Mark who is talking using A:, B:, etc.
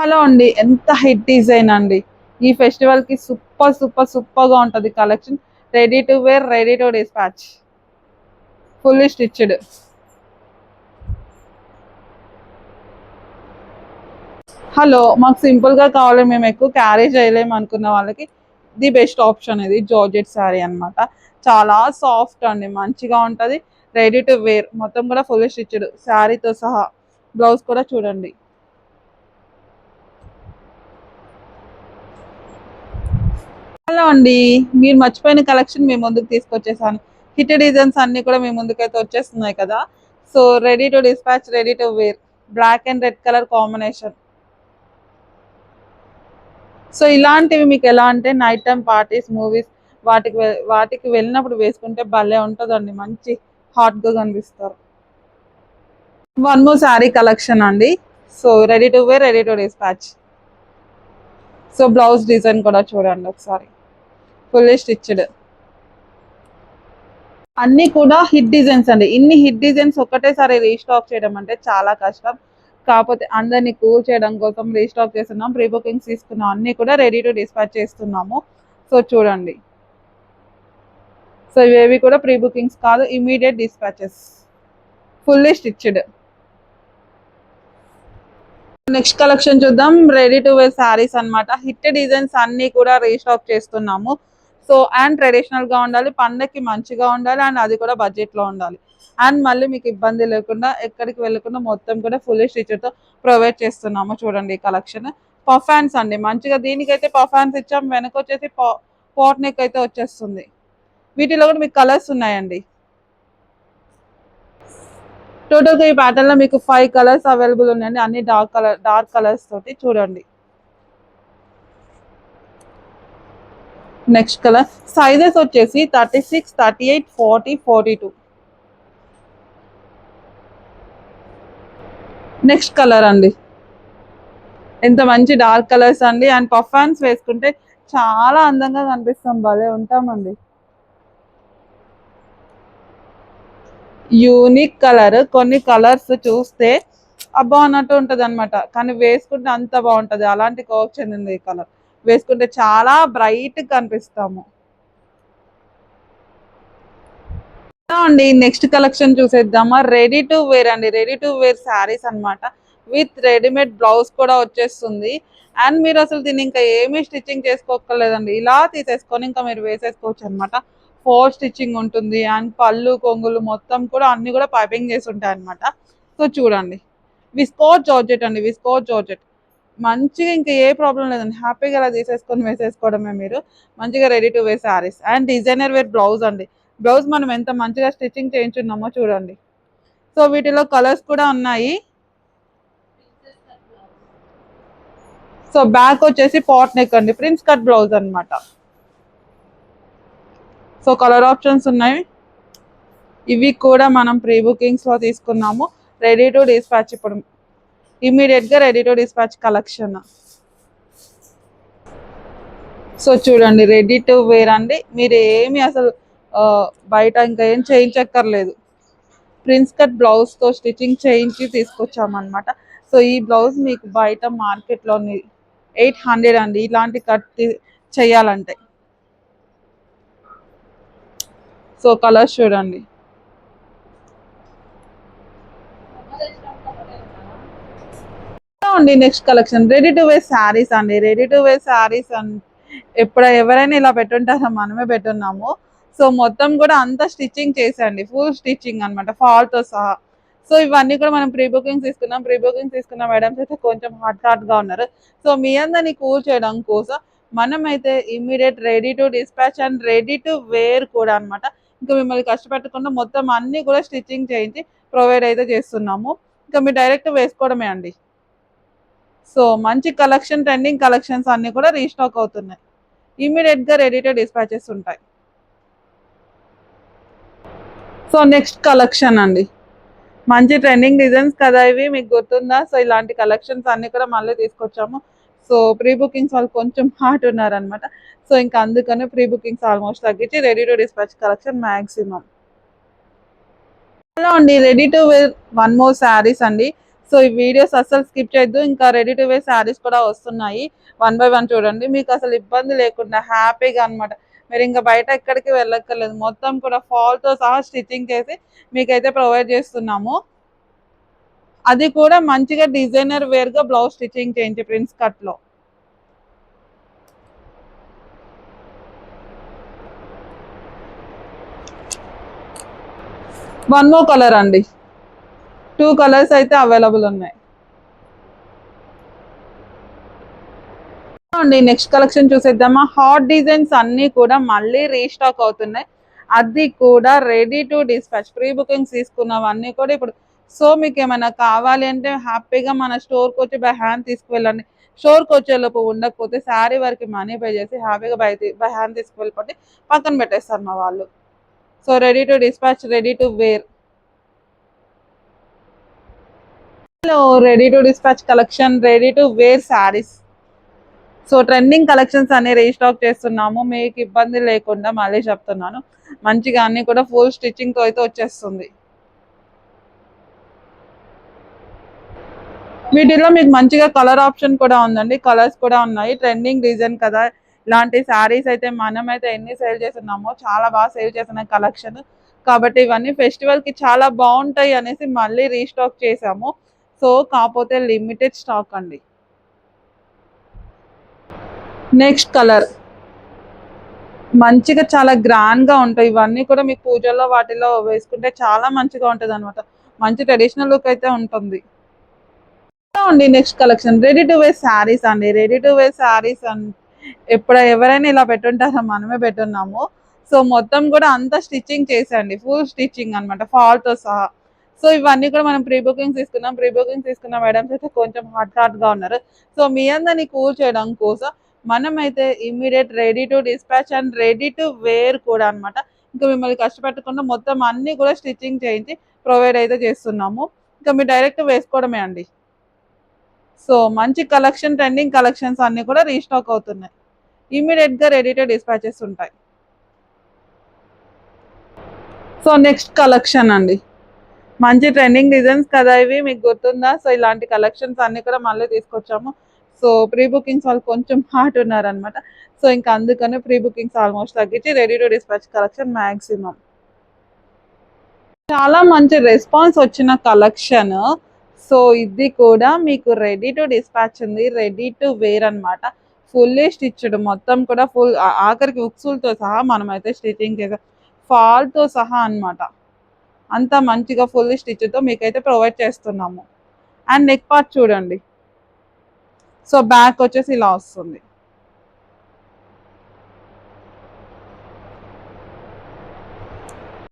A: Hello అండి, ఎంత hit design అండి. ఈ ఫెస్టివల్ కి సూపర్ సూపర్ సూపర్ గా ఉంటది collection. Ready to wear, ready to dispatch, fully stitched. Hello, మాకు సింపుల్ గా కావాలి, మేము ఎక్కువ క్యారీ చేయలేము అనుకున్న వాళ్ళకి ది బెస్ట్ ఆప్షన్ ఇది జార్జెట్ శారీ అన్నమాట. చాలా సాఫ్ట్ అండి, మంచిగా ఉంటది. రెడీ టు వేర్, మొత్తం కూడా ఫుల్లీ స్టిచ్డ్ శారీతో సహా. బ్లౌజ్ కూడా చూడండి. హలో అండి, మీరు మర్చిపోయిన కలెక్షన్ మీ ముందుకు తీసుకొచ్చేసాను. హిట్ డిజైన్స్ అన్ని కూడా మీ ముందుకైతే వచ్చేస్తున్నాయి కదా. So ready to dispatch, ready to wear, black and red colour combination. So ఇలాంటివి మీకు ఎలా అంటే నైట్ టైం పార్టీస్, మూవీస్, వాటికి వెళ్ళినప్పుడు వేసుకుంటే భలే ఉంటుందండి, మంచి హాట్ గా కనిపిస్తారు. వన్ మోర్ శారీ కలెక్షన్ అండి. So ready to wear, ready to dispatch. So blouse design కూడా చూడండి ఒకసారి, ఫుల్లీ స్టిచ్డ్. అన్ని కూడా హిట్ డిజైన్స్ అండి. ఇన్ని హిట్ డిజైన్స్ ఒక్కటేసారి రీస్టాక్ చేయడం అంటే చాలా కష్టం. కాకపోతే అందరినీ కూల్ చేయడం కోసం రీస్టాక్ చేస్తున్నాం, ప్రీ బుకింగ్స్ తీసుకున్నాం, అన్ని కూడా రెడీ టు డిస్పాచ్ చేస్తున్నాము. సో చూడండి. సో ఇవేవి కూడా ప్రీ బుకింగ్స్ కాదు, immediate dispatches, fully stitched. Next collection చూద్దాం. రెడీ టు వేర్ శారీస్ అన్నమాట. హిట్ డిజైన్స్ అన్ని కూడా రీస్టాక్ చేస్తున్నాము. సో అండ్ ట్రెడిషనల్ గా ఉండాలి, పండగకి మంచిగా ఉండాలి, అండ్ అది కూడా బడ్జెట్ లో ఉండాలి. అండ్ మళ్ళీ మీకు ఇబ్బంది లేకుండా, ఎక్కడికి వెళ్ళకుండా మొత్తం కూడా ఫుల్ స్టిచ్ తో ప్రొవైడ్ చేస్తున్నాము. చూడండి ఈ కలెక్షన్. పఫ్ హ్యాండ్స్ అండి, మంచిగా దీనికైతే పఫ్ హ్యాండ్స్ ఇచ్చాం. వెనక వచ్చేసి పాట్ నెక్ అయితే వచ్చేస్తుంది. వీటిలో కూడా మీకు కలర్స్ ఉన్నాయండి. టోటల్ గా ఈ ప్యాటర్న్ లో మీకు 5 కలర్స్ అవైలబుల్ ఉన్నాయండి, అన్ని డార్క్ కలర్స్ తోటి. చూడండి. నెక్స్ట్ కలర్ సైజెస్ వచ్చేసి 36, 38, 40, 42. నెక్స్ట్ కలర్ అండి, ఎంత మంచి డార్క్ కలర్స్ అండి. అండ్ పఫ్ హ్యాండ్స్ వేసుకుంటే చాలా అందంగా కనిపిస్తాం, భలే ఉంటామండి. యూనిక్ కలర్, కొన్ని కలర్స్ చూస్తే అబ్బా అన్నట్టు ఉంటది అనమాట, కానీ వేసుకుంటే అంత బాగుంటది. అలాంటి కోక్ చెందింది ఈ కలర్. వేసుకుంటే చాలా బ్రైట్ కనిపిస్తాము. అండి నెక్స్ట్ కలెక్షన్ చూసేద్దామా. రెడీ టు వేర్ అండి, రెడీ టు వేర్ శారీస్ అన్నమాట. విత్ రెడీమేడ్ బ్లౌజ్ కూడా వచ్చేస్తుంది. అండ్ మీరు అసలు దీన్ని ఇంకా ఏమీ స్టిచ్చింగ్ చేసుకోకర్లేదండి, ఇలా తీసేసుకొని ఇంకా మీరు వేసేసుకోవచ్చు అనమాట. ఫోర్ స్టిచ్చింగ్ ఉంటుంది. అండ్ పళ్ళు కొంగులు మొత్తం కూడా అన్ని కూడా పైపింగ్ చేసి ఉంటాయి అనమాట. సో చూడండి. విస్కోట్ జార్జెట్ అండి, విస్కోట్ జార్జెట్. మంచిగా ఇంకా ఏ ప్రాబ్లం లేదండి, హ్యాపీగా అలా తీసేసుకొని వేసేసుకోవడమే మీరు. మంచిగా ready to wear saris. And designer wear blouse అండి. బ్లౌజ్ మనం ఎంత మంచిగా స్టిచ్చింగ్ చేయించున్నామో చూడండి. సో వీటిలో కలర్స్ కూడా ఉన్నాయి. సో బ్యాక్ వచ్చేసి పాట్ నెక్ అండి, ప్రిన్స్ కట్ బ్లౌజ్ అనమాట. సో కలర్ ఆప్షన్స్ ఉన్నాయి. ఇవి కూడా మనం ప్రీ బుకింగ్స్ లో తీసుకున్నాము. రెడీ టు డిస్పాచ్, ఇప్పుడు ఇమీడియట్ గా ready to dispatch collection. So చూడండి, రెడీ టు వేర్ అండి. మీరు ఏమి అసలు బయట ఇంకా ఏం చేయించక్కర్లేదు. ప్రిన్స్ కట్ బ్లౌజ్ తో స్టిచ్చింగ్ చేయించి తీసుకొచ్చామన్నమాట. సో ఈ బ్లౌజ్ మీకు బయట మార్కెట్లో 800 అండి, ఇలాంటి కట్ చేయాలంటే. సో కలర్స్ చూడండి. అండి next collection ready to wear saris అండి. రెడీ టు వేర్ శారీస్ ఎవరైనా ఇలా పెట్టుంటారో, మనమే పెట్టున్నాము. సో మొత్తం కూడా అంతా స్టిచ్చింగ్ చేసండి, ఫుల్ స్టిచ్చింగ్ అనమాట, ఫాల్ తో సహా. సో ఇవన్నీ కూడా మనం ప్రీ బుకింగ్ తీసుకున్నాం. ప్రీ బుకింగ్ తీసుకున్న మేడమ్స్ అయితే కొంచెం హాట్ గా ఉన్నారు. సో మీ అందరినీ కూల్ చేయడం కోసం మనం అయితే immediate ready to dispatch and ready to wear కూడా అనమాట. ఇంకా మిమ్మల్ని కష్టపెట్టకుండా మొత్తం అన్ని కూడా స్టిచ్చింగ్ చేయించి ప్రొవైడ్ అయితే చేస్తున్నాము. ఇంకా మీరు డైరెక్ట్ వేసుకోవడమే అండి. సో మంచి కలెక్షన్, ట్రెండింగ్ కలెక్షన్స్ అన్ని కూడా రీస్టాక్ అవుతున్నాయి. ఇమీడియట్ గా రెడీ టు డిస్పాచెస్ ఉంటాయి. సో నెక్స్ట్ కలెక్షన్ అండి, మంచి ట్రెండింగ్ డిజైన్స్ కదా ఇవి, మీకు గుర్తుందా. సో ఇలాంటి కలెక్షన్స్ అన్ని కూడా మళ్ళీ తీసుకొచ్చాము. సో ప్రీ బుకింగ్స్ వాళ్ళు కొంచెం హాట్ ఉన్నారనమాట. సో ఇంకా అందుకనే ప్రీ బుకింగ్స్ ఆల్మోస్ట్ తగ్గించి ready to dispatch collection maximum. Hello అండి, ready to wear one more saris అండి. సో ఈ వీడియోస్ అస్సలు స్కిప్ చేయొద్దు. ఇంకా రెడీ టు వేర్ శారీస్ కూడా వస్తున్నాయి. 1 బై 1 చూడండి. మీకు అసలు ఇబ్బంది లేకుండా హ్యాపీగా అనమాట. మీరు ఇంకా బయట ఎక్కడికి వెళ్ళక్కర్లేదు. మొత్తం కూడా ఫాల్‌తో సహా స్టిచ్చింగ్ చేసి మీకైతే ప్రొవైడ్ చేస్తున్నాము. అది కూడా మంచిగా డిజైనర్ వేర్‌గా బ్లౌజ్ స్టిచ్చింగ్ చేయించి ప్రిన్స్ కట్‌లో. వన్ మోర్ కలర్ అండి. 2 కలర్స్ అయితే అవైలబుల్ ఉన్నాయి. అండి నెక్స్ట్ కలెక్షన్ చూసేద్దామా. హాట్ డిజైన్స్ అన్ని కూడా మళ్ళీ రీస్టాక్ అవుతున్నాయి. అది కూడా ready to dispatch. Pre bookings తీసుకున్నవన్నీ కూడా ఇప్పుడు. సో మీకు ఏమైనా కావాలి అంటే హ్యాపీగా మన స్టోర్కి వచ్చి బై హ్యాండ్ తీసుకువెళ్ళండి. స్టోర్కి వచ్చేలోపు ఉండకపోతే శారీ వరకు మనీ పే చేసి హ్యాపీగా బై హ్యాండ్ తీసుకువెళ్ళిపోతే పక్కన పెట్టేస్తారు మా వాళ్ళు. So ready to dispatch, ready to wear. Hello, ready to dispatch collection, ready to wear saris. So trending collections అన్ని రీస్టాక్ చేస్తున్నాము. మీకు ఇబ్బంది లేకుండా మళ్ళీ చెప్తున్నాను. మంచిగా అన్ని కూడా ఫుల్ స్టిచ్చింగ్తో అయితే వచ్చేస్తుంది. వీటిలో మీకు మంచిగా కలర్ ఆప్షన్ కూడా ఉందండి. కలర్స్ కూడా ఉన్నాయి. ట్రెండింగ్ డిజైన్ కదా, ఇలాంటి శారీస్ అయితే మనమైతే ఎన్ని సేల్ చేస్తున్నామో చాలా బాగా సేల్ చేసిన కలెక్షన్. కాబట్టి ఇవన్నీ ఫెస్టివల్కి చాలా బాగుంటాయి అనేసి మళ్ళీ రీస్టాక్ చేసాము. సో కాకపోతే లిమిటెడ్ స్టాక్ అండి. నెక్స్ట్ కలర్ మంచిగా చాలా గ్రాండ్ గా ఉంటాయి. ఇవన్నీ కూడా మీకు పూజల్లో వాటిలో వేసుకుంటే చాలా మంచిగా ఉంటుంది అనమాట. మంచి ట్రెడిషనల్ లుక్ అయితే ఉంటుంది అండి. Next collection ready to wear saris అండి. రెడీ టు వేర్ శారీస్ అండి, ఎవరైనా ఇలా పెట్టుంటారో మనమే పెట్టున్నాము. సో మొత్తం కూడా అంతా స్టిచ్చింగ్ చేసండి, ఫుల్ స్టిచ్చింగ్ అనమాట ఫాల్తో సహా. సో ఇవన్నీ కూడా మనం ప్రీ బుకింగ్స్ తీసుకున్నాం. ప్రీ బుకింగ్స్ తీసుకున్న మేడమ్స్ అయితే కొంచెం హాట్ గా ఉన్నారు. సో మీ అందరినీ కూల్ చేయడం కోసం మనమైతే immediate ready to dispatch and ready to wear కూడా అనమాట. ఇంకా మిమ్మల్ని కష్టపెట్టకుండా మొత్తం అన్ని కూడా స్టిచ్చింగ్ చేయించి ప్రొవైడ్ అయితే చేస్తున్నాము. ఇంకా మీరు డైరెక్ట్ వేసుకోవడమే అండి. సో మంచి కలెక్షన్, ట్రెండింగ్ కలెక్షన్స్ అన్ని కూడా రీస్టాక్ అవుతున్నాయి. ఇమ్మీడియట్ గా రెడీ టు డిస్పాచెస్ ఉంటాయి. సో నెక్స్ట్ కలెక్షన్ అండి, మంచి ట్రెండింగ్ డిజైన్స్ కదా ఇవి, మీకు గుర్తుందా. సో ఇలాంటి కలెక్షన్స్ అన్ని కూడా మళ్ళీ తీసుకొచ్చాము. సో ప్రీ బుకింగ్స్ వాళ్ళు కొంచెం హాట్ ఉన్నారనమాట. సో ఇంకా అందుకనే ప్రీ బుకింగ్స్ ఆల్మోస్ట్ తగ్గించి ready to dispatch collection maximum. చాలా మంచి రెస్పాన్స్ వచ్చిన కలెక్షన్. సో ఇది కూడా మీకు రెడీ టు డిస్పాచ్ ఉంది, రెడీ టు వేర్ అనమాట. ఫుల్లీ స్టిచ్డ్, మొత్తం కూడా ఫుల్ ఆఖరికి ఉక్సులతో సహా మనమైతే స్టిచ్చింగ్ చేసాం, ఫాల్తో సహా అనమాట. అంత మంచిగా ఫుల్ స్టిచ్తో మీకైతే ప్రొవైడ్ చేస్తున్నాము. అండ్ నెక్ పార్ట్ చూడండి. సో బ్యాక్ వచ్చేసి ఇలా వస్తుంది.